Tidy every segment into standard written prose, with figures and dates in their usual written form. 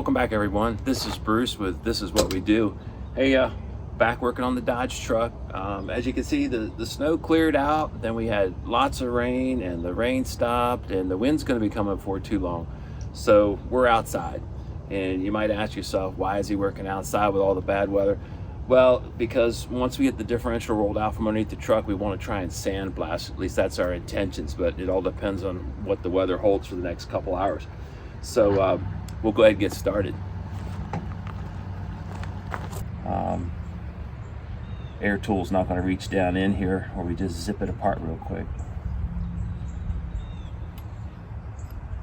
Welcome back, everyone. This is Bruce with This Is What We Do. Hey, back working on the Dodge truck. As you can see, the snow cleared out, then we had lots of rain, and the rain stopped, and the wind's going to be coming for too long. So we're outside, and you might ask yourself, why is he working outside with all the bad weather? Well, because once we get the differential rolled out from underneath the truck, we want to try and sandblast. At least that's our intentions, but it all depends on what the weather holds for the next couple hours. So we'll go ahead and get started. Air tool's not going to reach down in here, or we just zip it apart real quick.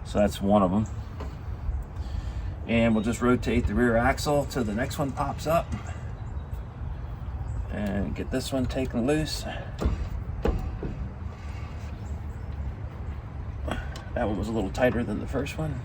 So that's one of them. And we'll just rotate the rear axle till the next one pops up. And get this one taken loose. That one was a little tighter than the first one.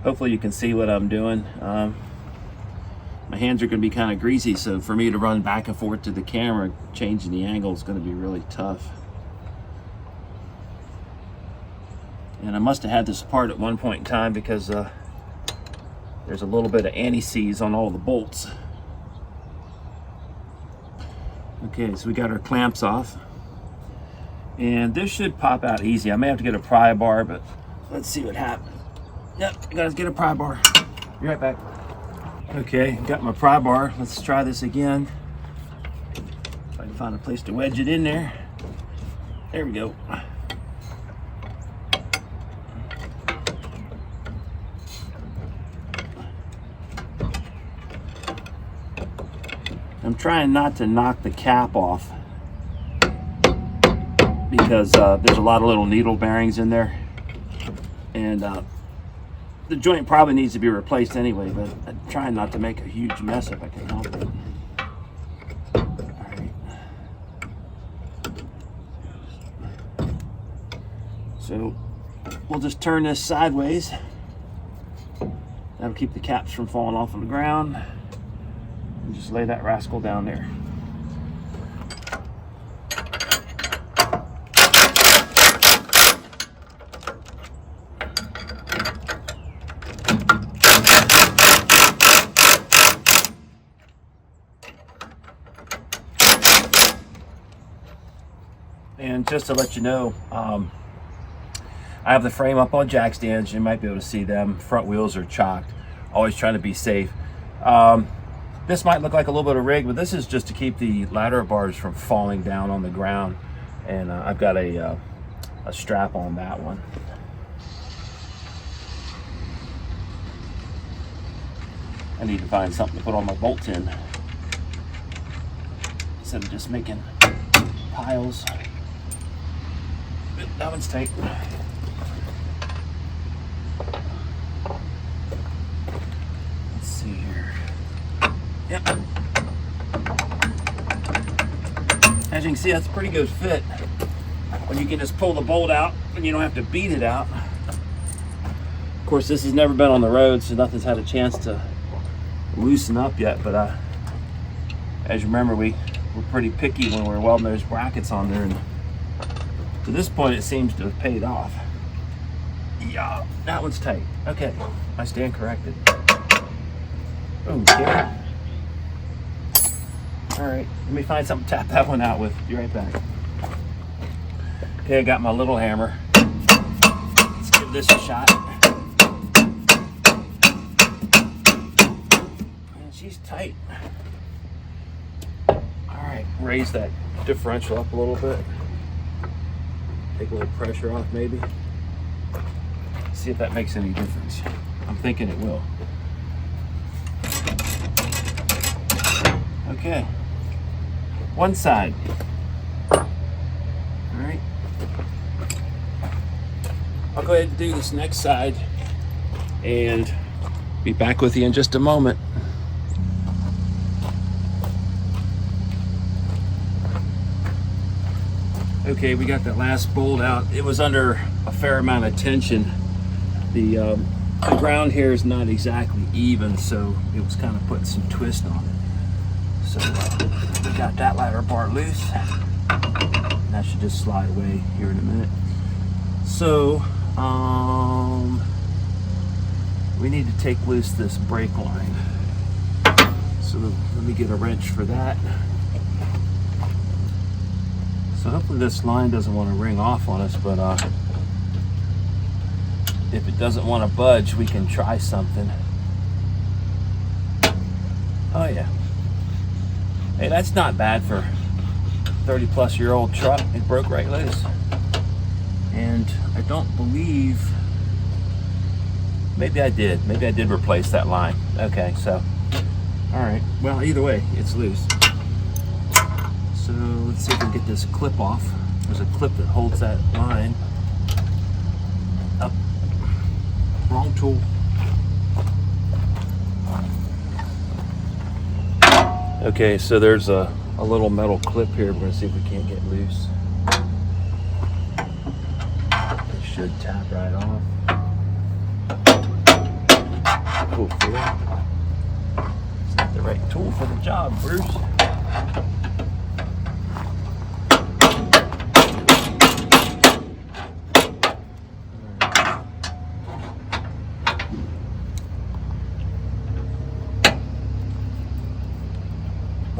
Hopefully you can see what I'm doing. My hands are going to be kind of greasy, so for me to run back and forth to the camera, changing the angle is going to be really tough. And I must have had this apart at one point in time because there's a little bit of anti-seize on all the bolts. Okay, so we got our clamps off. And this should pop out easy. I may have to get a pry bar, but let's see what happens. Yep, I gotta get a pry bar. Be right back. Okay, got my pry bar. Let's try this again. If I can find a place to wedge it in there. There we go. I'm trying not to knock the cap off because there's a lot of little needle bearings in there. And the joint probably needs to be replaced anyway, but I'm trying not to make a huge mess if I can help it. Alright. So we'll just turn this sideways. That'll keep the caps from falling off on the ground. And just lay that rascal down there. And just to let you know, I have the frame up on jack stands. You might be able to see them. Front wheels are chocked. Always trying to be safe. This might look like a little bit of rig, but this is just to keep the ladder bars from falling down on the ground. And I've got a strap on that one. I need to find something to put all my bolts in instead of just making piles. That one's tight. Let's see here. Yep. As you can see, that's a pretty good fit. When you can just pull the bolt out and you don't have to beat it out. Of course, this has never been on the road, so nothing's had a chance to loosen up yet. But as you remember, we were pretty picky when we were welding those brackets on there, and to this point, it seems to have paid off. Yeah, that one's tight. Okay, I stand corrected. Okay. All right, let me find something to tap that one out with. Be right back. Okay, I got my little hammer. Let's give this a shot. And she's tight. All right, raise that differential up a little bit. Take a little pressure off maybe. See if that makes any difference. I'm thinking it will. Okay. One side. All right. I'll go ahead and do this next side and be back with you in just a moment. Okay, we got that last bolt out. It was under a fair amount of tension. The ground here is not exactly even, so it was kind of putting some twist on it. So we got that ladder part loose. That should just slide away here in a minute. So we need to take loose this brake line. So let me get a wrench for that. So hopefully this line doesn't want to ring off on us, but if it doesn't want to budge, we can try something. Oh yeah. Hey, that's not bad for a 30-plus-year-old truck. It broke right loose. And I don't believe, maybe I did replace that line. Okay, so, all right. Well, either way, it's loose. So let's see if we can get this clip off. There's a clip that holds that line. Up. Wrong tool. Okay, so there's a little metal clip here. We're gonna see if we can't get loose. It should tap right off. Hopefully. It's not the right tool for the job, Bruce.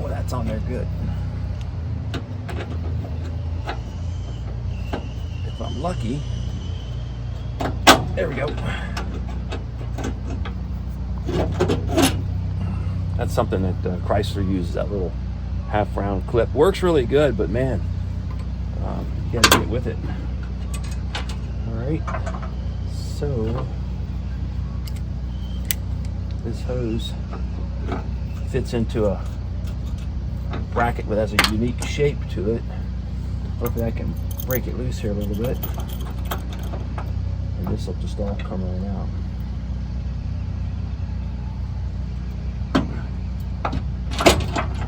That's on there good. If I'm lucky, there we go. That's something that Chrysler uses, that little half round clip. Works really good, but man, you gotta get with it. All right, so this hose fits into a bracket that has a unique shape to it. Hopefully I can break it loose here a little bit, and this will just all come right out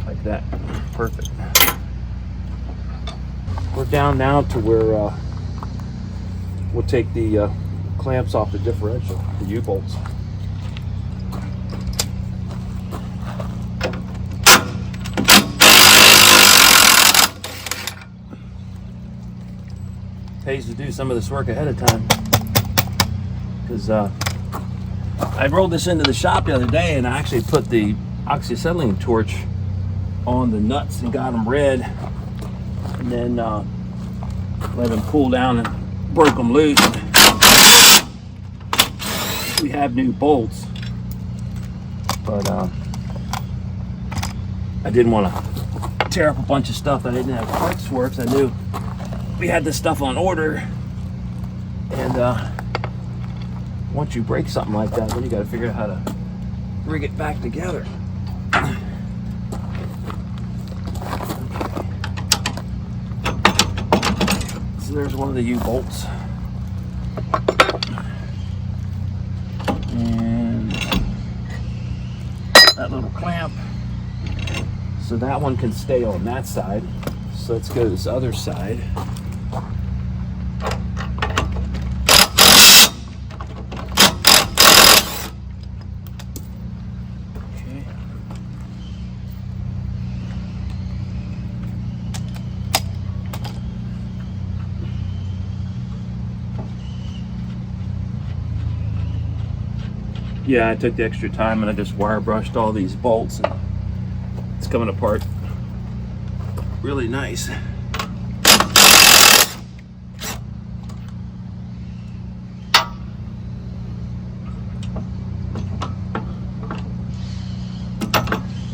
like that. Perfect. We're down now to where we'll take the clamps off the differential, the U-bolts. Pays to do some of this work ahead of time, because I rolled this into the shop the other day and I actually put the oxyacetylene torch on the nuts and got them red, and then let them cool down and broke them loose. We have new bolts, but I didn't want to tear up a bunch of stuff that I didn't have parts for, because I knew we had this stuff on order, and once you break something like that, then you got to figure out how to rig it back together. So there's one of the U-bolts, and that little clamp, so that one can stay on that side. So let's go to this other side. Yeah, I took the extra time and I just wire brushed all these bolts, and it's coming apart really nice.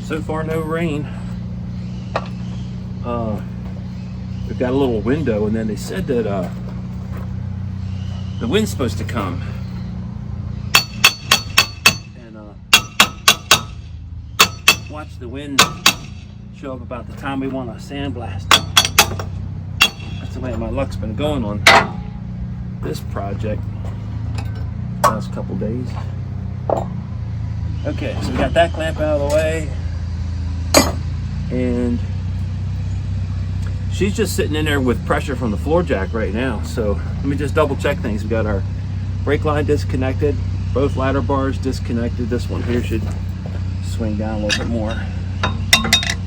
So far, no rain. We've got a little window, and then they said that the wind's supposed to come. Watch the wind show up about the time we want to sandblast. That's the way my luck's been going on this project the last couple days. Okay, so we got that clamp out of the way, and she's just sitting in there with pressure from the floor jack right now. So let me just double check things. We got our brake line disconnected, both ladder bars disconnected. This one here should swing down a little bit more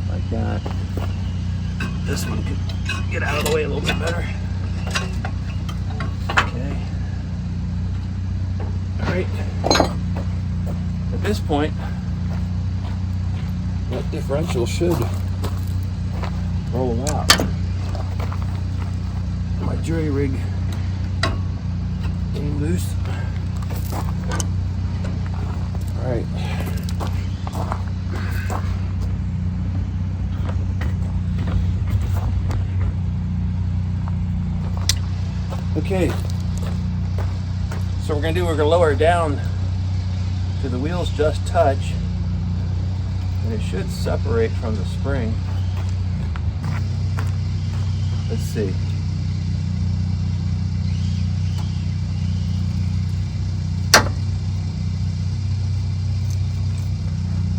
like that. This one could get out of the way a little bit better. Okay. All right. At this point, that differential should roll out. My jury rig came loose. All right. Okay. So we're gonna lower it down to the wheels just touch, and it should separate from the spring. Let's see.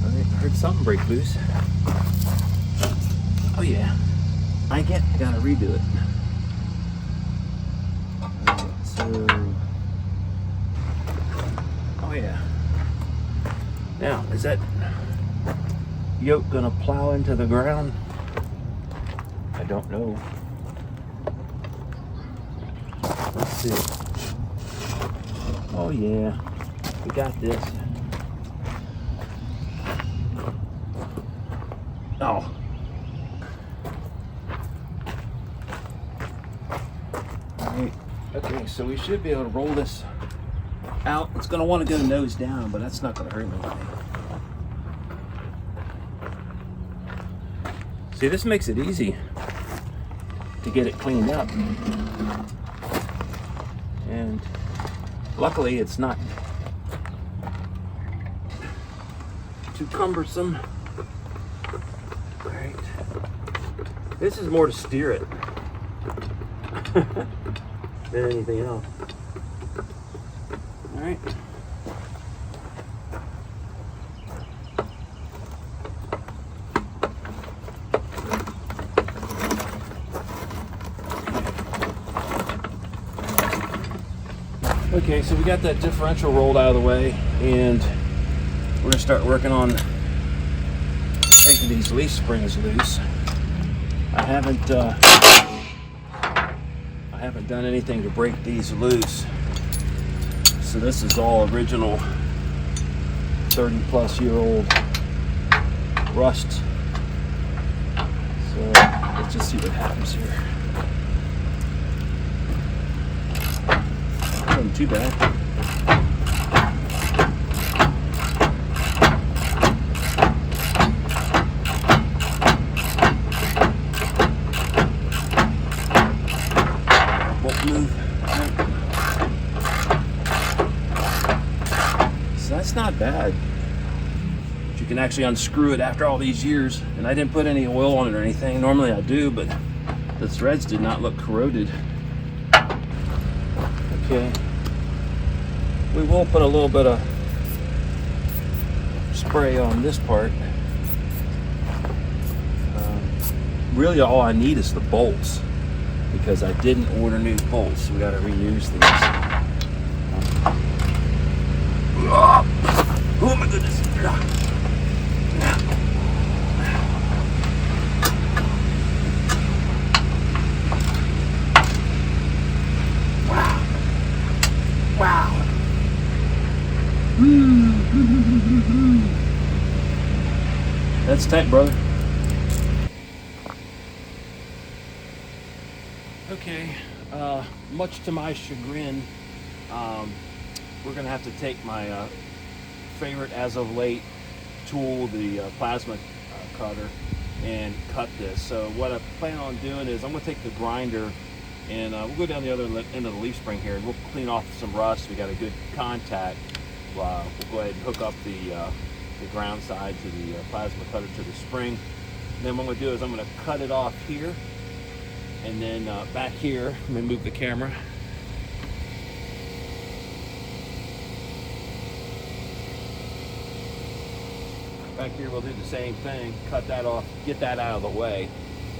All right, I heard something break loose. Oh yeah, I gotta redo it. All right, so, oh yeah. Now, is that yoke gonna plow into the ground? I don't know. Let's see. Oh yeah, we got this. Oh. Alright, okay, so we should be able to roll this out. It's gonna want to go nose down, but that's not gonna hurt anything. See, this makes it easy to get it cleaned up. And luckily it's not too cumbersome. All right. This is more to steer it than anything else. All right. Okay, so we got that differential rolled out of the way, and we're gonna start working on taking these leaf springs loose. I haven't done anything to break these loose, so this is all original 30-plus-year-old rust. So let's just see what happens here. Wasn't too bad. Won't move. So that's not bad. But you can actually unscrew it after all these years. And I didn't put any oil on it or anything. Normally I do, but the threads did not look corroded. Okay. We will put a little bit of spray on this part. Really all I need is the bolts, because I didn't order new bolts. We got to reuse these. Oh my goodness. Wow. Wow. That's tight, brother. Okay, much to my chagrin, we're gonna have to take my favorite as of late tool, the plasma cutter, and cut this. So what I plan on doing is I'm gonna take the grinder and we'll go down the other end of the leaf spring here, and we'll clean off some rust. We got a good contact. We'll go ahead and hook up the ground side to the plasma cutter to the spring. And then what I'm going to do is I'm going to cut it off here, and then back here, let me move the camera. Back here we'll do the same thing, cut that off, get that out of the way,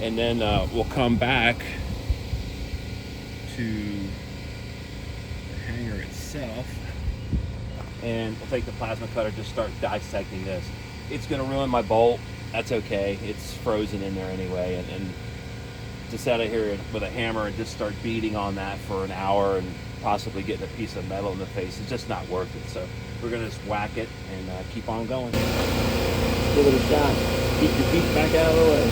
and then we'll come back to the hanger itself, and we'll take the plasma cutter, just start dissecting this. It's going to ruin my bolt. That's okay. It's frozen in there anyway, and to sit out here with a hammer and just start beating on that for an hour and possibly getting a piece of metal in the face is just not worth it. So we're going to just whack it and keep on going. Give it a shot. Keep your feet back out of the way.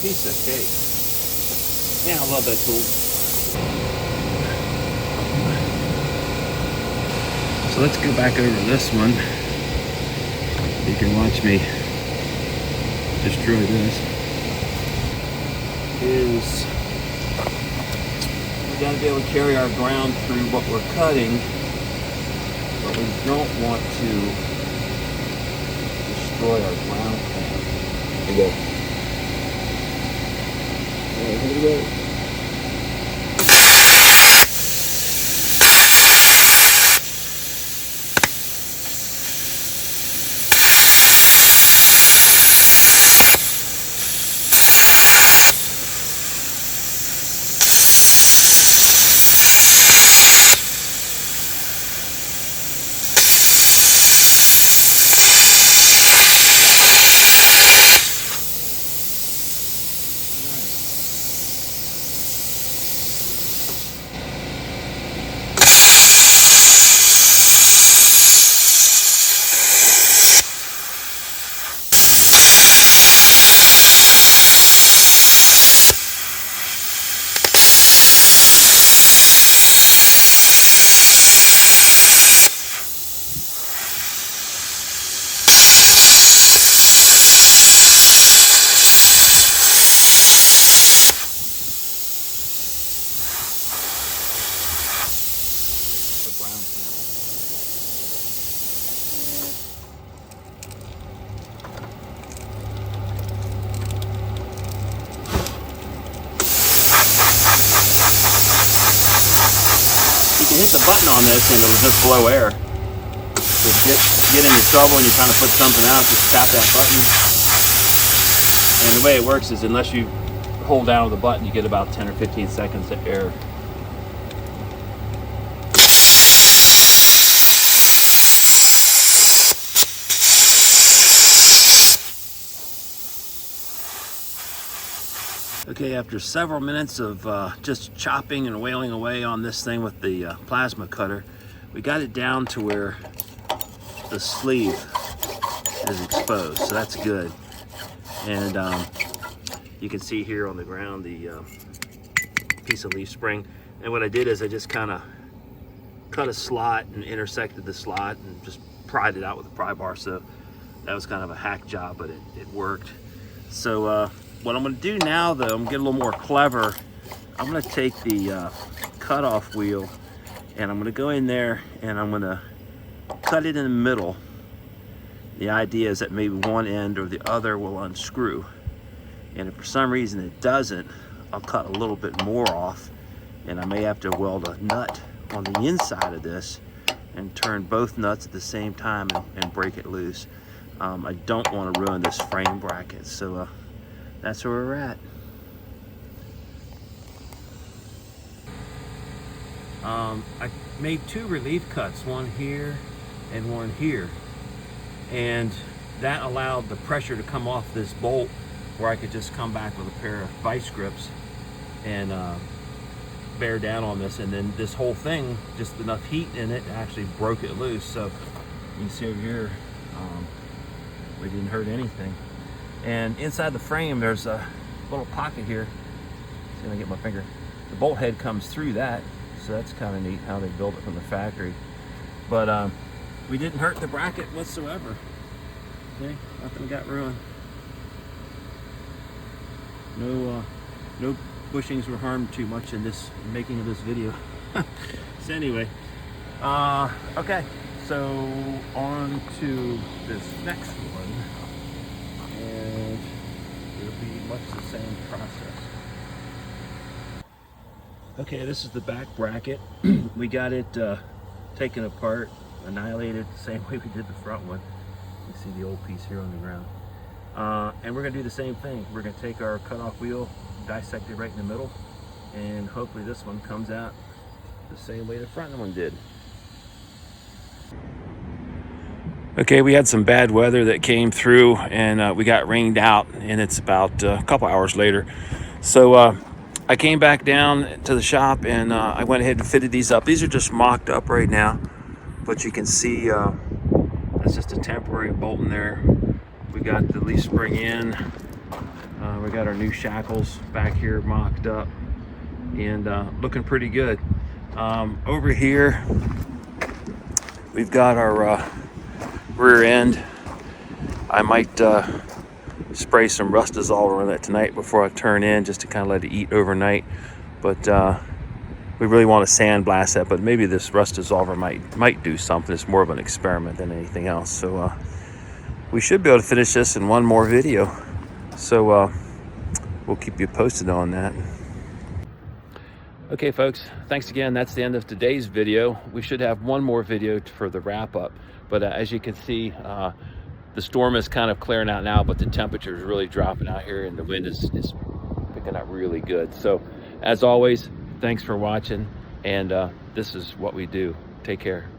Piece of cake. Man, I love that tool. So let's go back over this one. You can watch me destroy this. We got to be able to carry our ground through what we're cutting, but we don't want to destroy our ground plan. There you go. Here we go. You can hit the button on this and it'll just blow air. So get into trouble when you're trying to put something out, just tap that button. And the way it works is unless you hold down the button, you get about 10 or 15 seconds of air. Okay, after several minutes of just chopping and wailing away on this thing with the plasma cutter, we got it down to where the sleeve is exposed, so that's good. And you can see here on the ground the piece of leaf spring. And what I did is I just kind of cut a slot and intersected the slot and just pried it out with a pry bar. So that was kind of a hack job, but it worked. So what I'm going to do now, though, I'm going to get a little more clever. I'm going to take the cutoff wheel and I'm going to go in there and I'm going to cut it in the middle. The idea is that maybe one end or the other will unscrew. And if for some reason it doesn't, I'll cut a little bit more off and I may have to weld a nut on the inside of this and turn both nuts at the same time and break it loose. I don't want to ruin this frame bracket, so that's where we're at. I made two relief cuts, one here and one here, and that allowed the pressure to come off this bolt where I could just come back with a pair of vice grips and bear down on this, and then this whole thing, just enough heat in it, actually broke it loose. So you can see over here, we didn't hurt anything. And inside the frame, there's a little pocket here. See if I can get my finger. The bolt head comes through that, so that's kind of neat how they built it from the factory. But we didn't hurt the bracket whatsoever. Okay, nothing got ruined. No bushings were harmed too much in this making of this video. So anyway, Okay, so on to this next one, and it'll be much the same process. Okay, this is the back bracket. We got it taken apart, annihilated the same way we did the front one. You see the old piece here on the ground. And we're gonna do the same thing. We're gonna take our cutoff wheel, dissect it right in the middle, and hopefully this one comes out the same way the front one did. Okay, we had some bad weather that came through, and we got rained out, and it's about a couple hours later. So I came back down to the shop, and I went ahead and fitted these up. These are just mocked up right now, but you can see that's just a temporary bolt in there. We got the leaf spring in. We got our new shackles back here mocked up, and looking pretty good. Over here, we've got our rear end. I might spray some rust dissolver on it tonight before I turn in, just to kind of let it eat overnight. But we really want to sandblast that, but maybe this rust dissolver might do something. It's more of an experiment than anything else. So we should be able to finish this in one more video. So we'll keep you posted on that. Okay, folks, thanks again. That's the end of today's video. We should have one more video for the wrap up. But as you can see, the storm is kind of clearing out now, but the temperature is really dropping out here, and the wind is picking up really good. So as always, thanks for watching, and this is what we do. Take care.